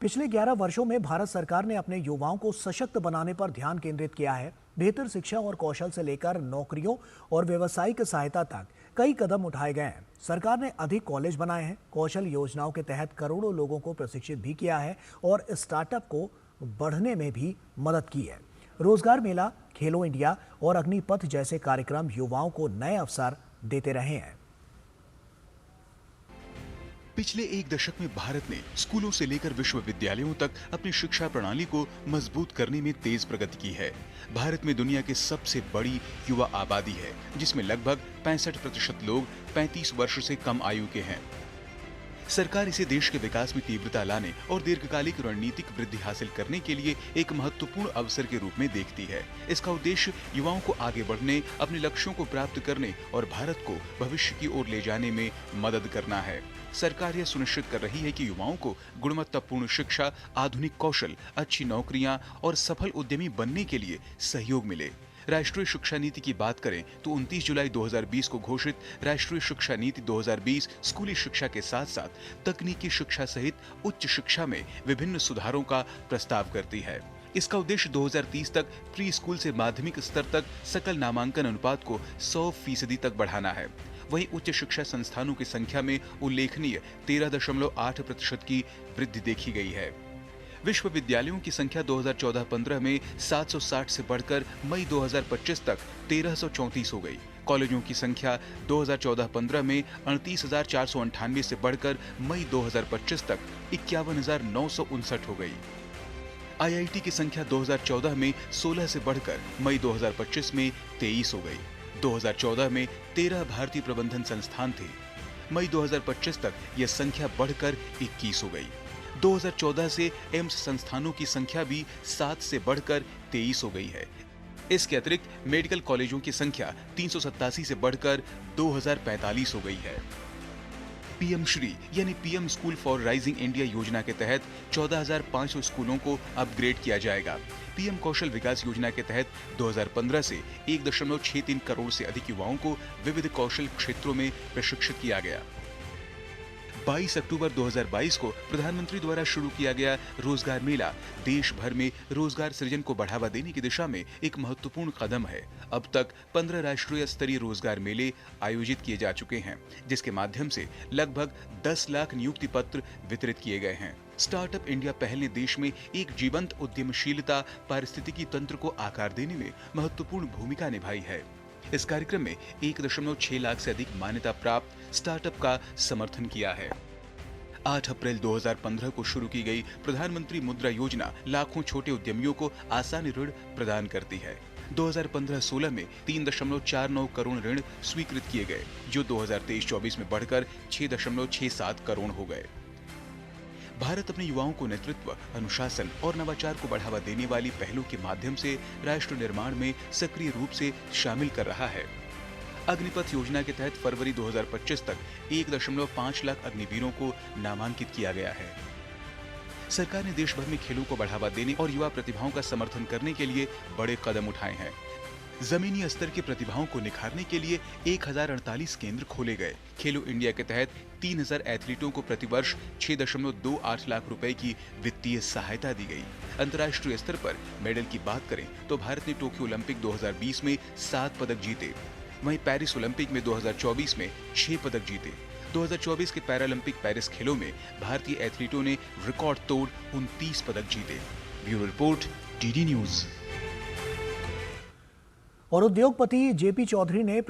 पिछले 11 वर्षों में भारत सरकार ने अपने युवाओं को सशक्त बनाने पर ध्यान केंद्रित किया है। बेहतर शिक्षा और कौशल से लेकर नौकरियों और व्यावसायिक सहायता तक कई कदम उठाए गए हैं। सरकार ने अधिक कॉलेज बनाए हैं, कौशल योजनाओं के तहत करोड़ों लोगों को प्रशिक्षित भी किया है और स्टार्टअप को बढ़ने में भी मदद की है। रोजगार मेला, खेलो इंडिया और अग्निपथ जैसे कार्यक्रम युवाओं को नए अवसर देते रहे हैं। पिछले एक दशक में भारत ने स्कूलों से लेकर विश्वविद्यालयों तक अपनी शिक्षा प्रणाली को मजबूत करने में तेज प्रगति की है। भारत में दुनिया की सबसे बड़ी युवा आबादी है, जिसमें लगभग 65% लोग 35 वर्ष से कम आयु के हैं। सरकार इसे देश के विकास में तीव्रता लाने और दीर्घकालिक रणनीतिक वृद्धि हासिल करने के लिए एक महत्वपूर्ण अवसर के रूप में देखती है। इसका उद्देश्य युवाओं को आगे बढ़ने, अपने लक्ष्यों को प्राप्त करने और भारत को भविष्य की ओर ले जाने में मदद करना है। सरकार यह सुनिश्चित कर रही है कि युवाओं को गुणवत्तापूर्ण शिक्षा, आधुनिक कौशल, अच्छी नौकरियां और सफल उद्यमी बनने के लिए सहयोग मिले। राष्ट्रीय शिक्षा नीति की बात करें तो 29 जुलाई 2020 को घोषित राष्ट्रीय शिक्षा नीति 2020 स्कूली शिक्षा के साथ साथ तकनीकी शिक्षा सहित उच्च शिक्षा में विभिन्न सुधारों का प्रस्ताव करती है। इसका उद्देश्य 2030 तक प्री स्कूल से माध्यमिक स्तर तक सकल नामांकन अनुपात को 100% तक बढ़ाना है। वहीं उच्च शिक्षा संस्थानों की संख्या में उल्लेखनीय 13.8% की वृद्धि देखी गई है। विश्वविद्यालयों की संख्या 2014-15 में 760 से बढ़कर मई 2025 तक 1334 हो गई। कॉलेजों की संख्या 2014-15 में 38,498 से बढ़कर मई 2025 तक 51,959 हो गई। आईआईटी की संख्या 2014 में 16 से बढ़कर मई 2025 में 23 हो गई। 2014 में 13 भारतीय प्रबंधन संस्थान थे। मई 2025 तक यह संख्या बढ़कर 21 हो गई। 2014 से एम्स संस्थानों की संख्या भी 7 से बढ़कर 23 हो गई है। इसके अतिरिक्त मेडिकल कॉलेजों की संख्या 387 से बढ़कर 2045 हो गई है। पीएम श्री यानी PM school for rising India योजना के तहत 14,500 स्कूलों को अपग्रेड किया जाएगा। पीएम कौशल विकास योजना के तहत 2015 से 1.63 करोड़ से अधिक युवाओं को विविध कौशल क्षेत्रों में प्रशिक्षित किया गया। 22 अक्टूबर 2022 को प्रधानमंत्री द्वारा शुरू किया गया रोजगार मेला देश भर में रोजगार सृजन को बढ़ावा देने की दिशा में एक महत्वपूर्ण कदम है। अब तक 15 राष्ट्रीय स्तरीय रोजगार मेले आयोजित किए जा चुके हैं, जिसके माध्यम से लगभग 10 लाख नियुक्ति पत्र वितरित किए गए हैं। स्टार्टअप इंडिया पहल ने देश में एक जीवंत उद्यमशीलता पारिस्थितिकी तंत्र को आकार देने में महत्वपूर्ण भूमिका निभाई है। इस कार्यक्रम में 1.6 लाख से अधिक मान्यता प्राप्त स्टार्टअप का समर्थन किया है। 8 अप्रैल 2015 को शुरू की गई प्रधानमंत्री मुद्रा योजना लाखों छोटे उद्यमियों को आसान ऋण प्रदान करती है। 2015-16 में 3.49 करोड़ ऋण स्वीकृत किए गए, जो 2023-24 में बढ़कर 6.67 करोड़ हो गए। भारत अपने युवाओं को नेतृत्व, अनुशासन और नवाचार को बढ़ावा देने वाली पहलों के माध्यम से राष्ट्र निर्माण में सक्रिय रूप से शामिल कर रहा है। अग्निपथ योजना के तहत फरवरी 2025 तक 1.5 लाख अग्निवीरों को नामांकित किया गया है। सरकार ने देश भर में खेलों को बढ़ावा देने और युवा प्रतिभाओं का समर्थन करने के लिए बड़े कदम उठाए हैं। जमीनी स्तर की प्रतिभाओं को निखारने के लिए 1048 केंद्र खोले गए। खेलो इंडिया के तहत 3000 एथलीटों को प्रतिवर्ष 6.28 लाख रुपए की वित्तीय सहायता दी गई। अंतर्राष्ट्रीय स्तर पर मेडल की बात करें तो भारत ने टोक्यो ओलंपिक 2020 में 7 पदक जीते। वहीं पेरिस ओलंपिक में 2024 में 6 पदक जीते। 2024 के पैरालंपिक पेरिस खेलों में भारतीय एथलीटों ने रिकॉर्ड तोड़ 29 पदक जीते। Bureau report, DD news. और उद्योगपति जेपी चौधरी ने